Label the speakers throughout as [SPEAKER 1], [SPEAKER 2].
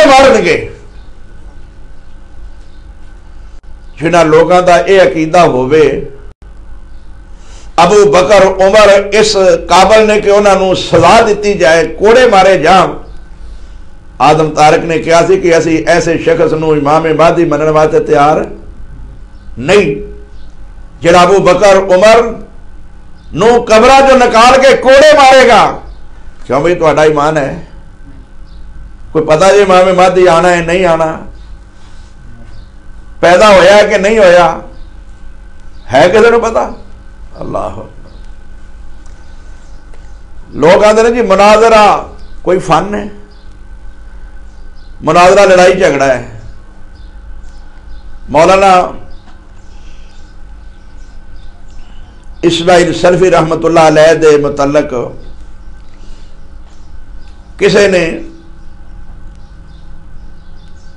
[SPEAKER 1] मारनगे। जिन्हां लोगों का यह अकीदा होवे अबू बकर उमर इस काबल ने कि उन्होंने सजा दी जाए, कोड़े मारे जान। आदम तारक ने कहा कि असी ऐसे शख्स नूं इमाम महदी मनण वास्ते तैयार नहीं, जिहड़ा अबू बकर उमर नूं कबरां चों निकाल के कोड़े मारेगा। क्यों भाई तुहाडा ईमान है? कोई पता जी इमाम महदी आना है नहीं आना, पैदा होया कि नहीं होया, है किसी को पता? अल्लाह। लोग आते हैं जी मुनाजरा कोई फन है, मुनाजरा लड़ाई झगड़ा है। मौलाना इस्माइल सलफी रहमतुल्लाह अलैह दे मुतल्लक किसी ने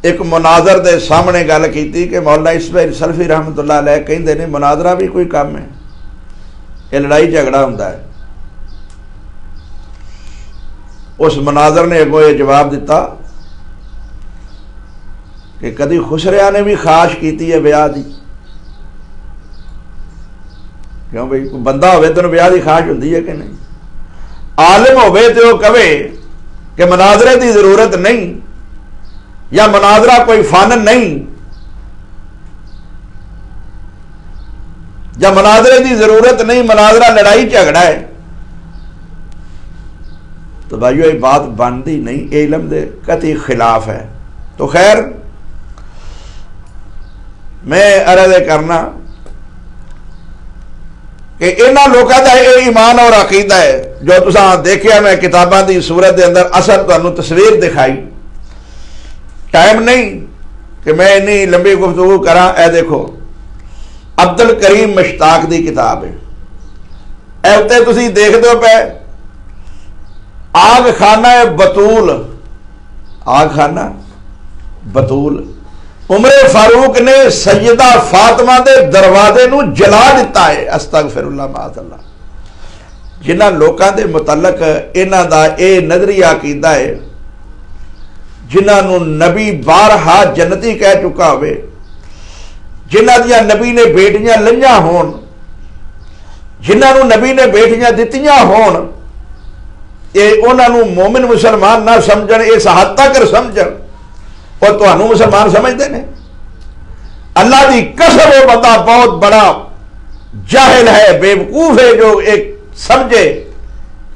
[SPEAKER 1] एक मुनाजर दे सामने गल की कि मौलाना इस्माइल सलफी रहमतुल्लाह अलैह कहते हैं मुनाजरा भी कोई काम है, ये लड़ाई झगड़ा होता है। उस मुनाजर ने अगों ये जवाब दिता कि कभी खुसरिया ने भी खाश की है ब्याह की। क्यों भाई कोई बंदा हो तो ब्याह की खाश होती है कि नहीं? आलिम हो तो कहे कि मुनाजरे की जरूरत नहीं या मुनाजरा कोई फन नहीं या मुनाजरे की जरूरत नहीं, मुनाजरा लड़ाई झगड़ा है, तो भाइयों ये बात बनती नहीं, ये इल्म दे कति खिलाफ है। तो खैर मैं अर्ज करना कि इन्होंने लोगों का ये ईमान और अकीदा है जो तुसा देखिया। मैं किताबों की सूरत के अंदर असल तुहानू तस्वीर दिखाई, टाइम नहीं कि मैं इन्नी लंबी गुफ्तगू करा। ए देखो अब्दुल करीम मुश्ताक की किताब है, ए उत्ते तुसी देखदे हो पे आग खाना है बतूल, आग खाना बतूल। उमरे फारूक ने सैयदा फातिमा के दरवाजे नू जला दिता है। अस्तगफिरुल्लाह माअल्लाह। जिन्हां लोगों के मुतलक इन्हां दा ये नजरिया कीदा है, जिन्हां नू नबी बारहा जन्नती कह चुका होवे, जिन्हां दियां नबी ने बेटियां लईयां होण, जिन्हां नू नबी ने बेटियां दित्तियां होण, ये उन्हां नू मोमिन मुसलमान ना समझण, इस हद तक समझण और तुहानू मुसलमान समझते हैं। अल्लाह की कसम वो बंदा बहुत बड़ा जाहिल है, बेवकूफ है जो एक समझे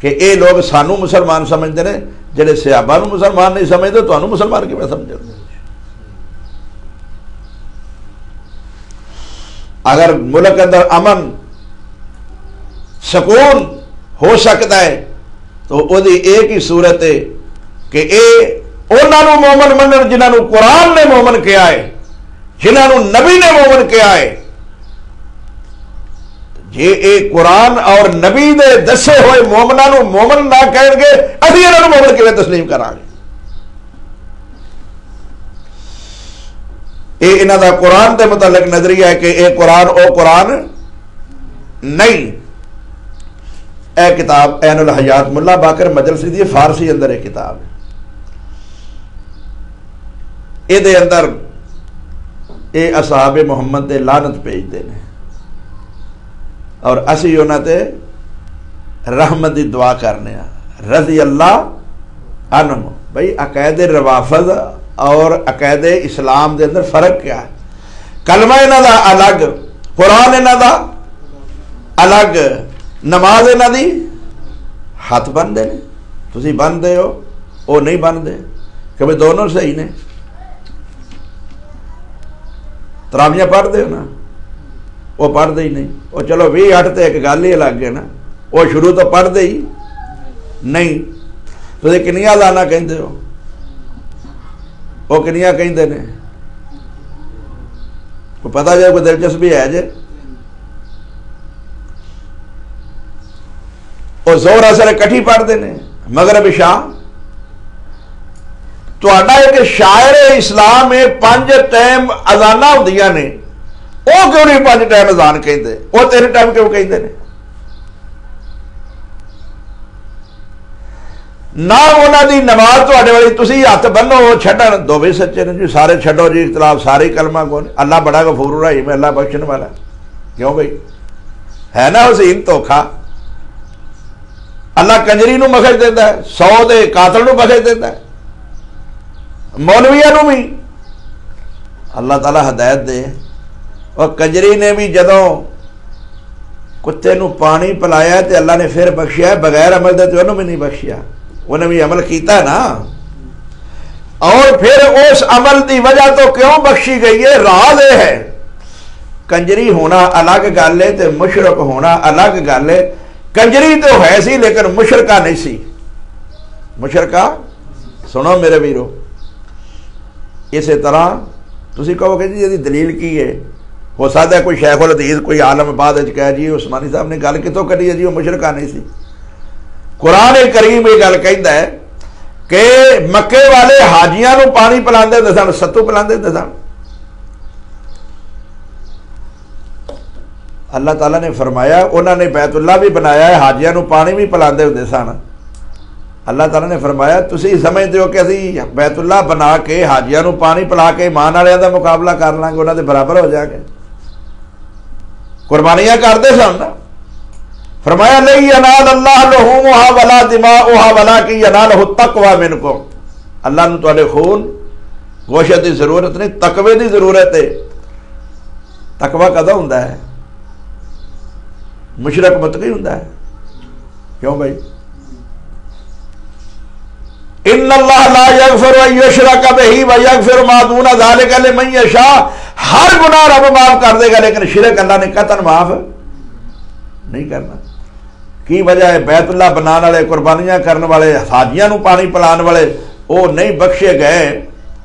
[SPEAKER 1] कि ये लोग सानू मुसलमान समझते हैं, जेडे सहाबा नू मुसलमान नहीं समझते तुहानू मुसलमान किवें समझणगे? अगर मुल्क अंदर अमन सुकून हो सकता है तो ओदी एक ही सूरत है कि ये उन्होंने मोमन मनन जिन्होंने कुरान ने मोमन किया है, जिन्होंने नबी ने मोमन किया है। जे ये कुरान और नबी दे दसे हुए मोमना मोमन ना कहेंगे, अभी इन्होंने मोमन किवें तस्लीम करांगे? ये इन्हां दा कुरान के मुतालिक नजरिया है कि ये कुरान ओ कुरान नहीं। ए किताब ऐनुल हयात मुल्ला बाकर मजलसी दी फारसी अंदर एक किताब है, ये अंदर ये असहाब मुहम्मद दे लानत भेजते हैं और असी उन्होंने रहमत की दुआ करने रजी अल्लाह अन्हु। भाई अकायदे रवाफद और अकायदे इस्लाम के अंदर फर्क क्या है? कलमा इन्हां दा अलग, कुरान इन्हां दा अलग, नमाज इन्हां दी हाथ बनते हैं, तुसीं बनते हो वो नहीं बनते कि भाई दोनों सही ने। तरावियां पढ़ते हो ना, वो पढ़ते ही नहीं, वो चलो 20-8 तो एक गल ही अलग है ना, वो शुरू तो पढ़ते ही नहीं। तुसीं किन्नियां लाना कहते हो, वो किन्नियां कहते ने, कोई पता जाए, कोई दिलचस्पी है जे? वो जोर असर इकट्ठी पढ़ते हैं, मगरब इशा। तुहाडा एक शायर इस्लाम में 5 टाइम अजाना होंदियां ने, वो क्यों नहीं 5 टाइम अजान कहते? वो 3 टाइम क्यों कहते हैं? ना उन्होंने नमाज थोड़े वाली तुसी हथ बनो छड्डण दो भी सच्चे ने जी सारे छड्डो जी इख्तलाफ सारे कलमा कौन अल्लाह बड़ा गफूर रहीम अल्लाह बख्शण वाला क्यों भाई है ना हुसैन धोखा अल्लाह कंजरी नूं बख्श देता है 100 दे कातल नूं बख्श देता है मौलविया नूं भी अल्लाह ताला हदायत दे और कंजरी ने भी जदों कुत्ते नूं पानी पिलाया तो अल्लाह ने फिर बख्शिया बगैर अमल दे तो उन्होंने भी नहीं बख्शिया उन्हें भी अमल किया ना और फिर उस अमल की वजह तो क्यों बख्शी गई है राज है कंजरी होना अलग गल है तो मुशरक होना अलग गल है कंजरी तो है सी लेकिन मुशरका नहीं सी मुशरका सुनो मेरे वीरो इस तरह तुसी कहोगे जी यदि दलील की है हो सकता है कोई शेख उल हदीस कोई आलम बाद कह जी उस्मानी साहब ने गल कितों करी है जी वो मुशरका नहीं सी कुरान करीम ये गल कहता है कि मक्के वाले हाजियां नूं पानी पिलांदे हुंदे सन सत्तू पिलांदे हुंदे सन अल्लाह ताला ने फरमाया उन्होंने बैतुल्ला भी बनाया है हाजियां नूं पानी भी पिलांदे हुंदे सन अल्लाह ताला ने फरमाया तुसी समझते हो कि असी बैतुल्ला बना के हाजियां नूं पानी पिला के ईमान वालियां दा मुकाबला कर लांगे उन्हां दे बराबर हो जाएंगे कुर्बानियां करते सन फरमाया नहीं यनाल अल्लाह लहूमुहा वला दिमाउहा वलाकिन यनालहु तकवा मिनकुम अल्लाह नूं तुहाडे खून गोशत की जरूरत नहीं तकवे की जरूरत है तकवा कदों हुंदा है मुशरक मुतकी हुंदा है क्यों भाई इन्नल्लाह ला यगफिरु अन युशरक बिही व यगफिरु मा दूना ज़ालिका लिमन यशा हर गुनाह रब माफ कर देगा लेकिन शिरक अल्लाह ने कतन माफ नहीं करना की वजह है बैतुल्ला बनाने वाले कुर्बानियां करने वाले हाजियां नूं पानी पिलाने वाले वो नहीं बख्शे गए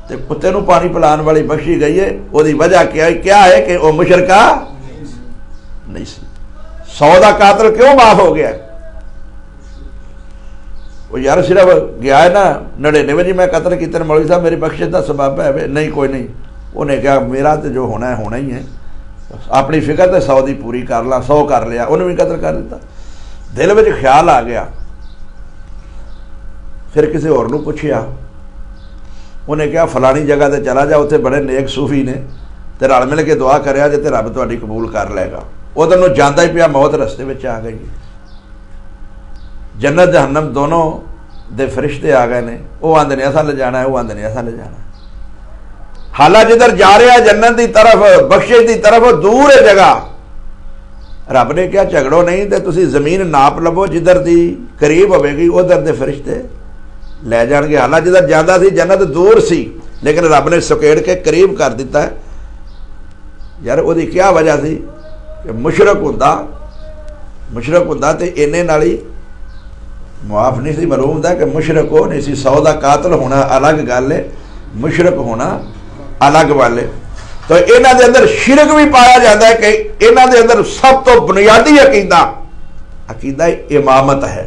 [SPEAKER 1] तो कुत्ते नूं पानी पिलाने वाली बख्शी गई है उसकी वजह क्या है कि वह मुशरका नहीं सी 100 का कातल क्यों माफ हो गया वो यार सिर्फ गया है ना 99 जी मैं कतल कितने मौलवी साहब मेरी बख्शिश का सबब है नहीं कोई नहीं उन्हें कहा मेरा तो जो होना है होना ही है अपनी फिक्र तो 100 की पूरी कर ला 100 कर लिया उन्हें भी कतल कर दिता दिल में ख्याल आ गया फिर किसी होर नूं पुछया उन्हें कहा फलानी जगह से चला जा उत्थे बड़े नेक सूफी ने तो रल मिल के दुआ करिया जे ते रब तुहाडी कबूल कर लेगा उधर जाता ही पिया मौत रस्ते में आ गई जन्नत जहन्नम दोनों दे फरिश्ते आ गए ने वो आंदे ने असां ले जाना है वो आंदे ने असां ले जाना हालां जिधर जा रहा जन्नत की तरफ बख्शिश की तरफ दूर है जगह रब ने क्या झगड़ो नहीं तो तुसी जमीन नाप लवो जिधर दी करीब होगी उधर दे फरिश्ते लै जाएंगे हालां जिधर जाता सी जन्नत दूर सी लेकिन रब ने सकेड़ के करीब कर दिता है यार वो क्या वजह सी कि मुशरक हुंदा ते इन्ने नाल ही मुआफ नहीं सी मालूम होंदा कि मुशरक हो नहीं सी 100 का कातल होना अलग गल है मुशरक होना अलग वाले तो इन्हां दे अंदर शिरक भी पाया जाता है कि इन्हां दे अंदर सब तो बुनियादी अकीदा इमामत है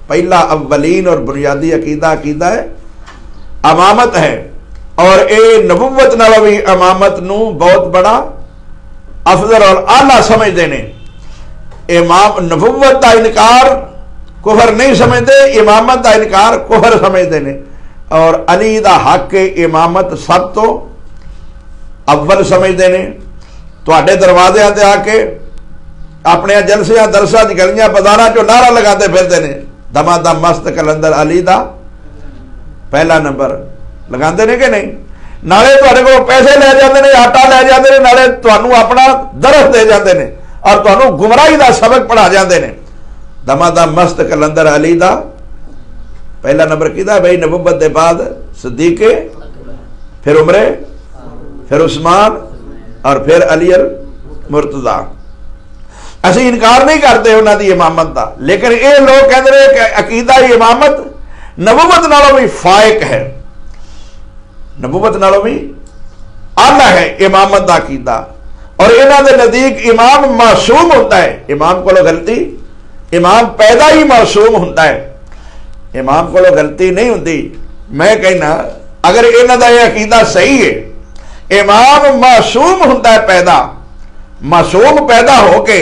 [SPEAKER 1] पहला अव्वलीन और बुनियादी अकीदा है इमामत है और ये नबुव्वत नालों भी इमामत नूं बहुत बड़ा अफजल और आला समझते हैं इमाम नबुव्वत का इनकार कुफर नहीं समझते इमामत का इनकार कुफर समझते हैं और अली दा हक इमामत सब तो अव्वल समझते हैं तुहाडे दरवाज़ियां ते आके अपने जलसियां दरसां दी गलियां बाज़ारां चो नारा लगाते फिरते हैं दमादम मस्त कलंदर अली दा पहला नंबर लगाते हैं कि नहीं नाले तुहाडे कोल पैसे लै जाते हैं आटा लै जाते हैं नाले तुहानू अपना दरस दे जाते हैं और तुहानू गुमराही का सबक पढ़ा जाते हैं दमादम मस्त कलंदर अली दा पहला नंबर किदा भाई नबुव्वत के बाद सिद्दीक फिर उमरे फिर उस्मान और फिर अली अल मुर्तज़ा असी इनकार नहीं करते उन्होंने इमामत का लेकिन ये लोग कहते हैं कि अकीदा इमामत नबुव्वत नालों भी फायक है नबुव्वत नालों भी आला है इमामत का अकीदा और इन्हों के नज़दीक इमाम मासूम होता है इमाम को गलती इमाम पैदा ही मासूम होता है इमाम को गलती नहीं होती मैं कहना अगर इन्हों का यह अकीदा सही है इमाम मासूम होता है पैदा मासूम पैदा होके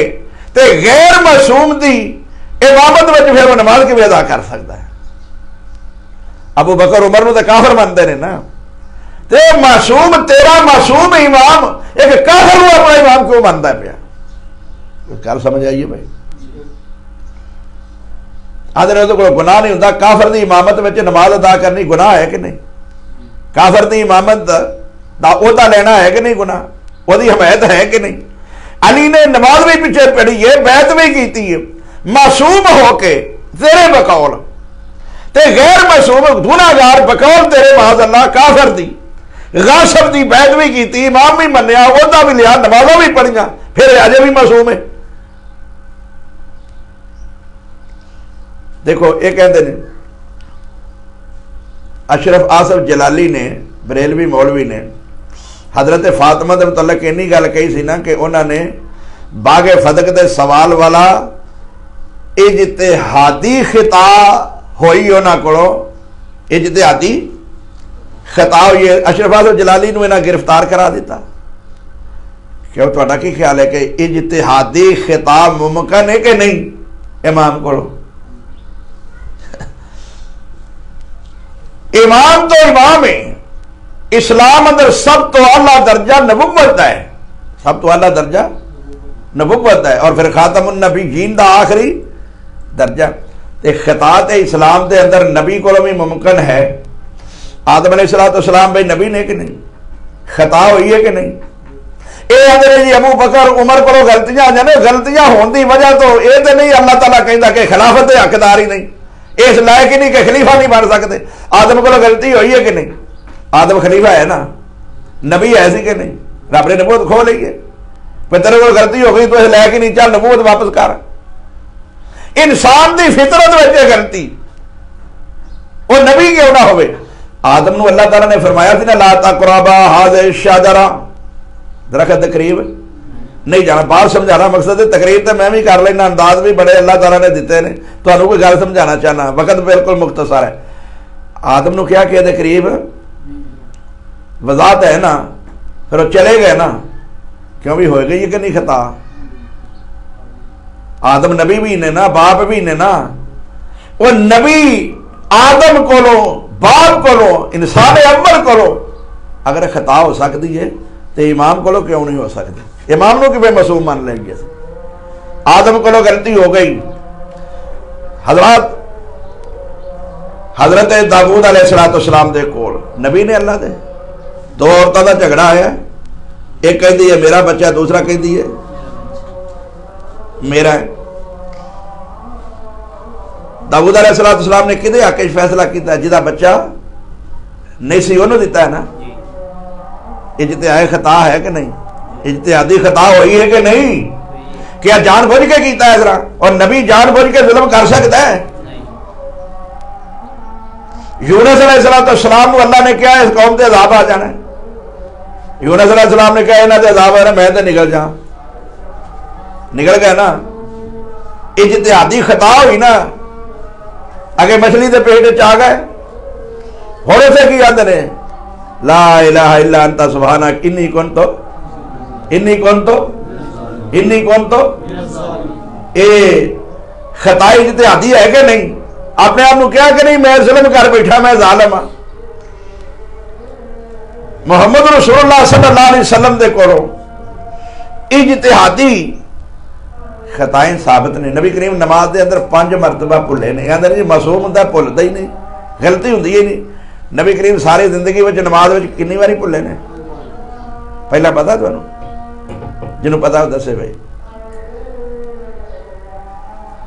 [SPEAKER 1] ते गैर मासूम की इमामत में फिर वो नमाज की भी अदा कर सकता है अबू बकर उमर नूं तो काफिर मनते हैं ना, ते मासूम तेरा मासूम इमाम एक काफिर नूं अपना इमाम क्यों मानता पिया? गल समझ आइए भाई। आदर उहदे कोल गुनाह नहीं हुंदा, काफिर दी इमामत विच नमाज अदा करनी गुनाह है कि नहीं? काफिर दी इमामत दा ओहदा लेना है कि नहीं गुनाह? ओहदी हमायत है कि नहीं? अली ने नमाज भी पीछे पढ़ी है, बैत भी की है, मासूम होके तेरे बकौल ते गैर मासूम गुनाहगार बकौल तेरे माज़ अल्लाह काफिर दी गासिब दी बैत भी की, इमाम भी मन्निया, ओहदा भी लिया, नमाज़ां भी पढ़ियां, फिर अजे भी मासूम है। देखो ये कहते हैं अशरफ आसफ जलाली ने, बरेलवी मौलवी ने हजरत फातिमा के मुतलक इन्नी गल कही सी ना कि उन्होंने बागे फदक के सवाल वाला इजतिहादी खिता हुई उन्होंने को, इजतिहादी खिता हुई है। अशरफ आसफ जलाली ने इन्हें गिरफ्तार करा दिता। क्यों, तुहाडा की ख्याल है कि इजतिहादी खिता मुमकिन है कि नहीं इमाम को? इमाम तो इमाम है। इस्लाम अंदर सब तो आला दर्जा नबुव्वत है, सब तो आला दर्जा नबुव्वत है, और फिर खातमुन नबीयीन दा आखिरी दर्जा। ते खितात इस्लाम के अंदर नबी को भी मुमकिन है। आदम अलैहिस्सलाम भाई नबी ने कि नहीं? खता हुई है कि नहीं? ये आदर जी अबू बकर उमर को गलतियां आ जाने, गलतियां होने की वजह तो ये तो नहीं अल्लाह ताला कहता कि खिलाफत के हकदार ही नहीं, इस लायक ही नहीं कि खलीफा नहीं बन सकते। आदम को गलती हुई है कि नहीं? आदम खलीफा है ना, नबी है सी कि नहीं? रब ने नबूवत खो ली है, फिर तेरे को गलती हो गई तो इस लायक ही नहीं, चल नबूवत वापस कर। इंसान की फितरत में गलती, वो नबी क्यों ना हो। आदम नूं अल्लाह ताला ने फरमाया थी ना, ला तक़रबा हाज़िहि शजरा, दरख्त के करीब नहीं जाना। बात समझाना मकसद है, तकरीर तो मैं भी कर लेना, अंदाज भी बड़े अल्लाह ताला ने दिते ने, तो कोई गल समझाना चाहना, वक्त बिल्कुल मुख्तसर है। आदम नूं क्या कि करीब वजात है ना, फिर वो चले गए ना, क्यों भी हो गई कि नहीं खता? आदम नबी भी ने ना, बाप भी ने ना, वो नबी आदम को बाप को इंसान अव्वल को अगर खता हो सकती है तो इमाम को क्यों नहीं हो सकती? इमाम को कि मासूम मान लेंगे? आदम को गलती हो गई। हजरत दाऊद अलैहिस्सलाम दे कोल नबी ने अल्लाह दे दो औरतों का झगड़ा आया, एक कहती है मेरा बच्चा, दूसरा कहती है मेरा है। दाऊद अलैहिस्सलाम ने किहदे हक च फैसला किया? जिहदा बच्चा नहीं सी उन्होंने दिता है ना। इज्तिहादी खता है कि नहीं? इज्तिहादी खता हुई है कि नहीं? क्या जानबूझ के किया है जरा? और नबी जानबूझ के जुल्म कर सकता है? यूनुस अलैहिस्सलाम को अल्लाह ने क्या इस कौम से अज़ाब आ जाना है? यूनुस अलैहिस्सलाम ने कहा इन्होंने अज़ाब आ रहा, मैं तो निकल जा, निकल गया ना। इज्तिहादी खता हुई ना, अगे मछली के पेट च आ गए। हुण इत्थे की आंदे ने, ला इलाहा इल्ला अंता सुब्हानक इन्नी कुन्तु ये खताई इज्तिहादी है कि नहीं? अपने आप को क्या कि नहीं मैं जुल्म कर बैठा, मैं जालिम हाँ। मुहम्मद रसूलुल्लाह सल्लल्लाहु अलैहि वसल्लम दे कोलों इज्तिहादी खताएं साबित ने। नबी करीम नमाज के अंदर 5 मरतबा भुले ने, कहते जी मासूम होंदा भुलदा ही नहीं, गलती होंदी ही नहीं। नबी करीम सारी जिंदगी में नमाज में कितनी बारी भुले ने? पहला पता तुहानूं? जिन्होंने पता हो दसे भाई।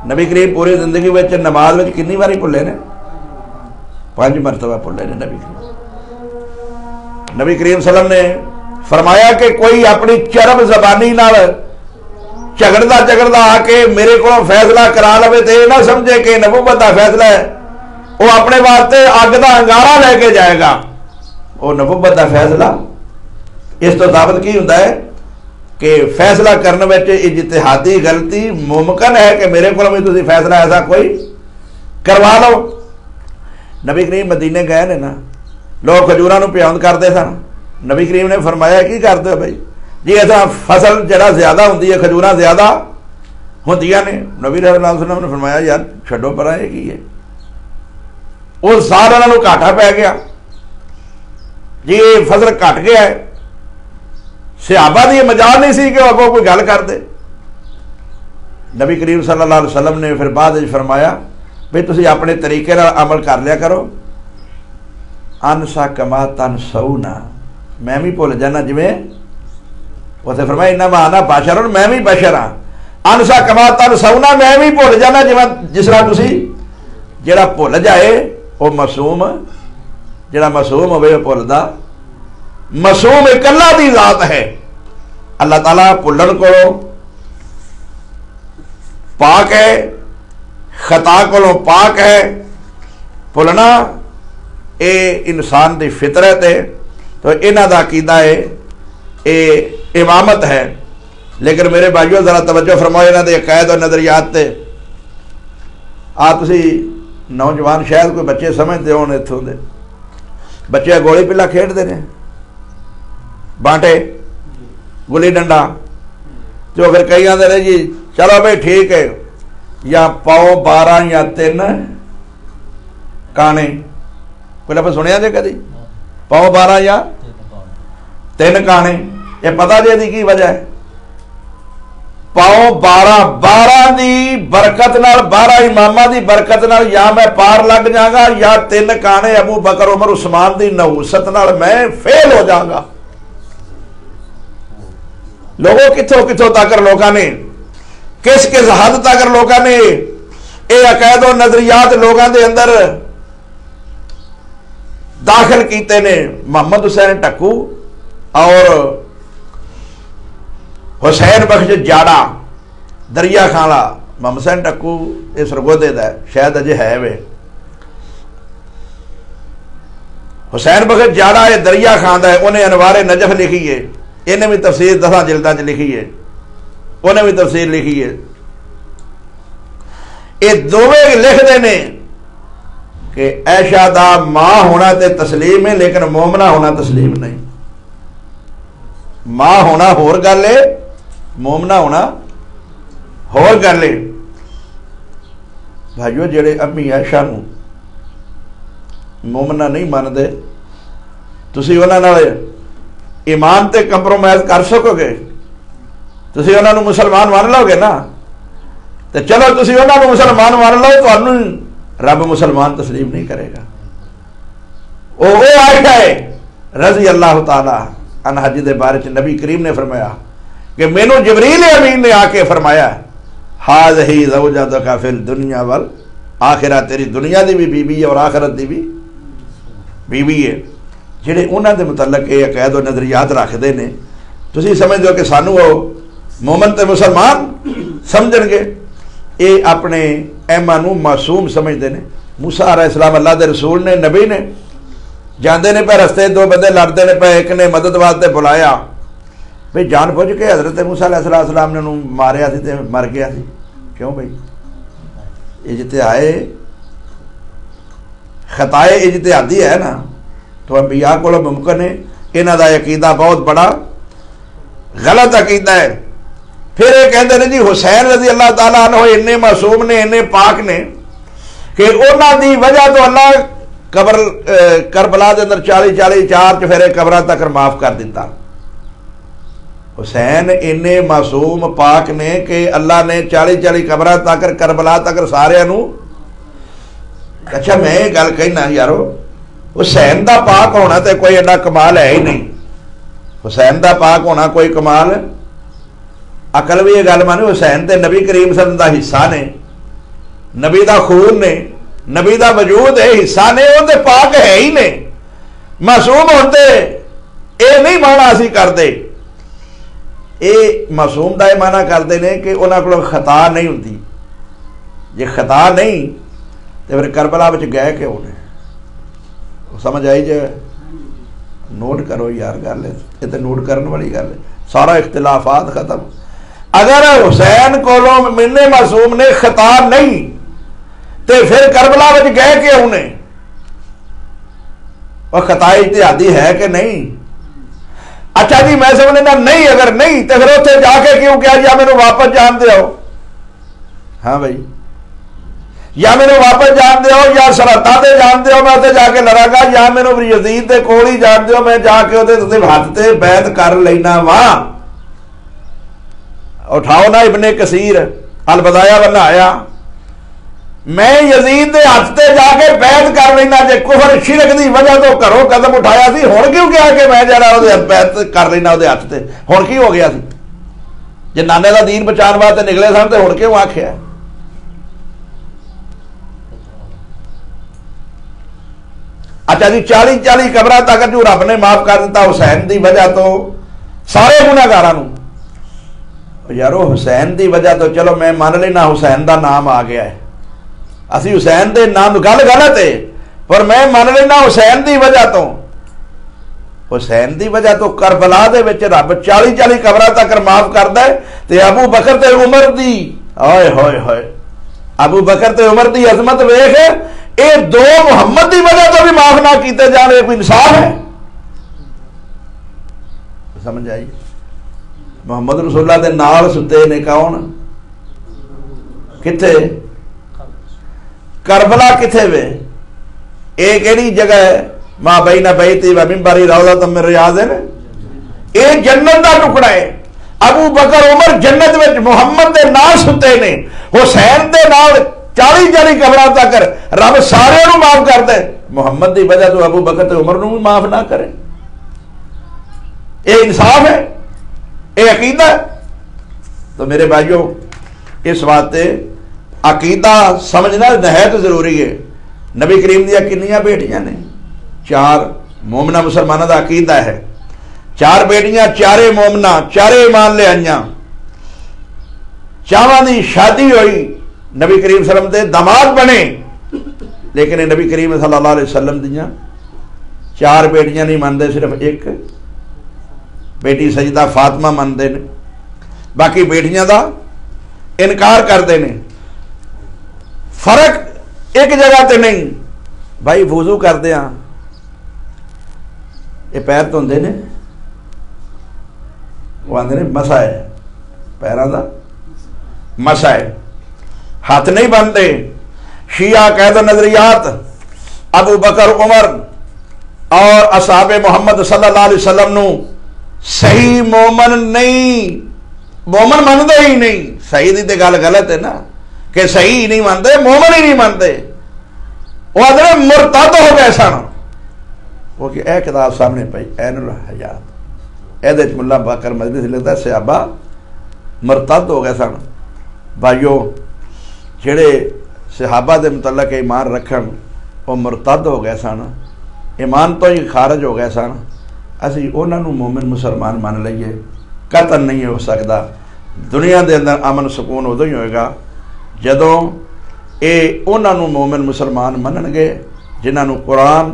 [SPEAKER 1] नबी करीम पूरी जिंदगी में नमाज में कितनी बारी भुले ने? 5 मरतबा भुले ने नबी करीम। नबी करीम सल्लम ने फरमाया कि कोई अपनी चरम जबानी नाल झगड़दा आके मेरे को फैसला करा लवे तो यह ना समझे कि नबूवत का फैसला है, वो अपने वास्ते अग का अंगारा लैके जाएगा। वो नबूवत का फैसला इस तो साबित की होता है कि फैसला करने में इज्तिहादी गलती मुमकिन है कि मेरे को भी तुम फैसला ऐसा कोई करवा लो। नबी करीम मदीने गए ने ना, लोग खजूरां नूं प्याउंद करते सन। नबी करीम ने फरमाया की करते हो भाई जी? ऐसा फसल जरा ज्यादा होंगी है, खजूरां ज्यादा होंदियां ने। नबी रहमतुल्लाह अलैहि वसल्लम ने फरमाया यार छड्डो परा, ये की है? उस साल उन्होंने घाटा पै गया जी, ये फजल घट गया है। सहाबा की मजाल नहीं सी कि अगों कोई गल कर दे। नबी करीम सल्लल्लाहु अलैहि वसल्लम ने फिर बाद में फरमाया भी तुसीं अपने तरीके नाल अमल कर लिया करो। अनसा कमा तन सऊना, मैं भी भुल जाना जिमें उसे फरमाया इन्ना माना बशर, मैं भी बशर हाँ। अनसा कमा तन सऊना, मैं भी भुल जाना जिमें जिस तरह तुसीं। जिहड़ा भुल जाए वह मासूम, जिहड़ा मासूम होवे वह भुलदा। मासूम एक अल्लाह दी जात है। अल्लाह ताला भुलन को पाक है, खता को पाक है। भुलना ये इंसान की फितरत है। तो इन्हां दा अकीदा है ये इमामत है। लेकिन मेरे भाइयों जरा तवज्जो फरमाओ इन्हां दे अकायद और नज़रियात ते। आ तुसीं नौजवान शायद कोई बच्चे समझते हो, इत्थों दे बच्चे गोली पिला खेडते हैं, बांटे गुली डंडा। तो फिर कई आते जी चलो भाई ठीक है, या पाओ 12 या 3 काने। कोई लफ्ज़ सुनिया जे कदी? पाओ 12 या 3 काने। ये पता जे दी की वजह है? पाओ 12 दी बरकत नाल, 12 इमामा दी बरकत नाल या मैं पार लग जाऊंगा, या 3 काने अबू बकर उमर उस्मान दी नहूसत नाल मैं फेल हो जाऊंगा। लोगों कितों कितों तक लोगों ने, किस किस हद तक लोगों ने ये अकायद और नजरियात लोगों के अंदर दाखिल किए ने। मोहम्मद हुसैन टक्कू और हुसैन बख्श जाड़ा दरिया खाला। मोहम्मद हुसैन टक्कू ये सरगोदे का शायद अजे है वे। हुसैन बख्श जाड़ा ये दरिया खान है। उन्हें अनवारे नजफ लिखी है, इन्हें भी तफसीर 10 जिल्दां च लिखी है, उन्हें भी तफसीर लिखी है। ये दोवें लिखते ने कि ऐशा दा मां होना ते तस्लीम है, लेकिन मोमना होना तस्लीम नहीं। मां होना होर गल है, मोमना होना होर गल है। भाइयों जेड़े अम्मी ऐशा नूं मोमना नहीं मानते, तुसीं उन्हां नाल ईमान ते कंप्रोमाइज कर सकोगे? तुसीं उन्हां नूं मुसलमान मान लोगे ना? तो चलो तुसीं उन्हां नूं मुसलमान मान लो, तुहानूं रब मुसलमान तस्लीम नहीं करेगा। वो आयशा है रजी अल्लाह ताला अन्हा दे बारे च नबी करीम ने फरमाया कि मैनू जबरील अमीन ने आके फरमाया हाज़िही ज़ौजतुका फिल दुनिया वल आखिरा, तेरी दुनिया की भी बीबी है और आखिरत की भी बीबी है। जिहड़े उन्हां दे मुतलक ये अकायद और नज़रियात रखते हैं, तुसीं समझदे हो कि सानू वो मोमन ते मुसलमान समझणगे। ये अपने ऐमा नूं मासूम समझते हैं। मूसा अलैहिस्सलाम अल्लाह दे रसूल ने, नबी ने, जाते ने पे रस्ते 2 बंदे लड़ते ने पे, एक ने मदद वास्ते बुलाया भाई जान बुझ के हज़रत मूसा अलैहिस्सलाम ने उन्होंने मारिया सी ते मर गया सी। क्यों भाई? इज्तिहाए खताए इज्तिहादी है ना, तो अंबिया को मुमकिन है। इन्हां दा अकीदा बहुत बड़ा गलत अकीदा है। फिर ये कहते हैं जी हुसैन रजी अल्लाह ताला अन्हु इन्ने मासूम ने, इन्ने पाक ने कि उन्हां दी वजह तो अल्लाह करबला के अंदर 40 चफेरे कब्रां तक माफ कर दिता। हुसैन इन्ने मासूम पाक ने कि अल्लाह ने 40 कब्रां तक करबला तक सारिਆਂ नूं। अच्छा मैं ये गल कहना यारो, हुसैन दा पाक होना तो कोई एडा कमाल है ही नहीं। हुसैन दा पाक होना कोई कमाल, अकल भी ये गल मानी हुसैन ते नबी करीम सल्लल्लाहु दा हिस्सा ने, नबी दा खून ने, नबी दा वजूद है, हिस्सा ने, वो पाक है ही ने। मासूम होते ये नहीं माना असी करते, ये मासूम का यह माना करते हैं कि उन्होंने को खता नहीं होती। जे खता नहीं तो फिर करबला में गए क्यों ने? समझ आई जे? नोट करो यार गल, ये तो नोट करने वाली गल है। सारा इख्तिलाफात खत्म। अगर हुसैन को मिलने मासूम ने खता नहीं तो फिर करबला में गए क्यों ने? और खता इज्तिहादी है कि नहीं? अच्छा जी मैं समझना नहीं, अगर नहीं तो फिर उत्थे जाके क्यों क्या जी मैंने वापस जान दे आओ? हाँ भाई या मैंने वापस जान दो, या सरहदा से जान दो, मैं उत्थे जाके लड़ांगा, या मैंने यजीद के कोल ही जान दो, मैं जाके उहदे हथ से बैत कर लेना वा। उठाओ ना इब्ने कसीर अल बदाया बनाया, मैं यजीद के हथ से जाके बैत कर लेना, जे कुफर शिरक की वजह तो घरों कदम उठाया सी, हुण क्यों कहा कि मैं जरा बैत कर लेना उहदे हथ से, हुण की हो गया सी? जे नाने का दीन बचाने वास्ते निकले सन तो हुण क्यों आख्या? अच्छा जी, 40-40 कबरां तक जो रब ने माफ कर दिता हुसैन की वजह तो सारे गुनाहगारां नूं। यारो हुसैन की वजह तो चलो मैं मान लेना हुसैन का नाम आ गया है, असी हुसैन के नाम गल गलत है, पर मैं मान लेना हुसैन की वजह तो, हुसैन की वजह तो करबला दे विच रब 40-40 कबरां तक माफ करता है। ते अबू बकर ते उमर दी, ओए होए होए, अबू बकर ते उमर की अजमत वेख, ये दो मुहम्मद की वजह तो भी माफ ना किए जाने, कोई इंसाफ है? समझ आई? मुहम्मद रसूलुल्लाह दे नाल सुते ने कौन? किथे? करबला किथे वे? ये केड़ी जगह है? मां बैना बैती व मिंबरी रौज़तुम मिन रियाज़िल, ये जन्नत का टुकड़ा है। अबू बकर उमर जन्नत में मुहम्मद दे नाल सुते ने, हुसैन दे नाल 40-40 कबरां तक रब सारे नूं माफ कर दे, मुहम्मद की वजह तो अबू बकर ते उमर नूं भी माफ ना करे। ये इंसाफ है? ये अकीदा है? तो मेरे भाइयों, इस वास्ते अकीदा समझना नहायत जरूरी है। नबी करीम दियां कितनियां बेटियां ने? 4 मोमना मुसलमानों का अकीदा है, 4 बेटियां, 4 मोमना, 4 ईमान ले आईयां, 4 की शादी हुई, नबी करीम सल्लल्लाहु अलैहि वसल्लम दे दामाद बने, लेकिन नबी करीम सल्लल्लाहु अलैहि वसल्लम दियां 4 बेटियां नहीं मानते, सिर्फ एक बेटी सजदा फातिमा मानते हैं, बाकी बेटियां का इनकार करते हैं। फर्क एक जगह ते नहीं भाई, वुजू करते हैं, ये पैर धोंदे ने, वो आंदे ने मसा है, पैरों का मसा है, हाथ नहीं बनते। शिया कैद नजरियात अबू बकर उमर और असहाबे मोहम्मद सल्लल्लाहु अलैहि वसल्लम नूं सही मोमन नहीं, मोमन मानते ही नहीं। सही दी तो गल गलत है ना, कि सही ही नहीं मानते, मोमन ही नहीं मानते, वो आदमी मुरतद हो गए सन। वो कि यह किताब सामने पई ऐनुल हयात, ये मुल्ला बकर मजलिस लिखता सहाबा मुरतद हो गए सन। भाइयों, जेड़े सहाबा के मुतलक ईमान रखन वो मुरतद हो गए सन, ईमान तो ही खारज हो गए सन। असी उन्होंने मोमिन मुसलमान मान लीए, कतन नहीं हो सकता। दुनिया के अंदर अमन सुकून उदों ही होएगा जदों ये उन्होंने मोमिन मुसलमान मनणगे जिन्होंने कुरान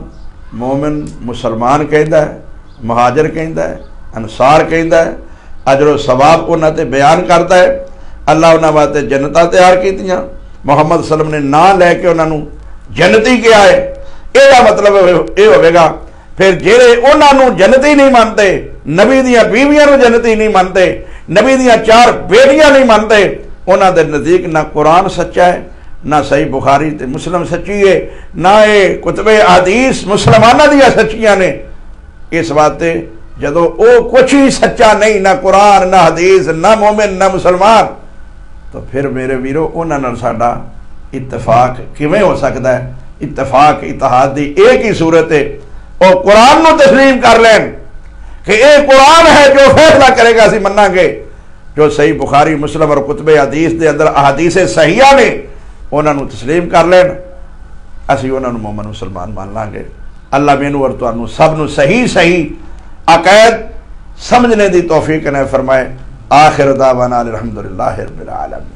[SPEAKER 1] मोमिन मुसलमान कहता है, मुहाजिर कहता है, अंसार कहता है, अजरो सवाब उन्होंने बयान करता है। अल्लाह उन्होंने वास्ते जन्नतां तैयार कीतियां, मुहम्मद सल्लम ने ना लैके उन्होंने जन्नती किया है। यह मतलब ये होगा फिर जेड़े उन्होंने जन्नती नहीं मानते, नबी दियां बीवियां नूं जन्नती नहीं मानते, नबी दियां 4 बेटियां नहीं मानते, उन्हों के नज़दीक ना कुरान सच्चा है, ना सही बुखारी ते मुस्लिम सच्ची है, ना ये कुतबे हदीस मुसलमाना दियां सच्चियां ने। इस वास्ते जदों वो कुछ ही सच्चा नहीं, ना कुरान ना हदीस ना मोमिन ना मुसलमान, तो फिर मेरे वीरो उन्हां नाल साडा इत्तफाक किवें हो सकता है? इत्तफाक इत्तेहाद दी एक ही सूरत है, और कुरान नूं तस्लीम कर लैन कि ये कुरान है जो फैसला करेगा, असीं मन्नांगे। जो सही बुखारी मुस्लिम और कुतबे हदीस के अंदर अहादीस सहिया ने उन्होंने तस्लीम कर लैन, असीं उन्होंने मोमिन मुसलमान मान लांगे। अल्लाह मैनू और तुहानू सब नू सही सही अकैद समझने की तौफीक ने फरमाए। आखिर दावाना अल्हम्दुलिल्लाहि रब्बिल आलमीन।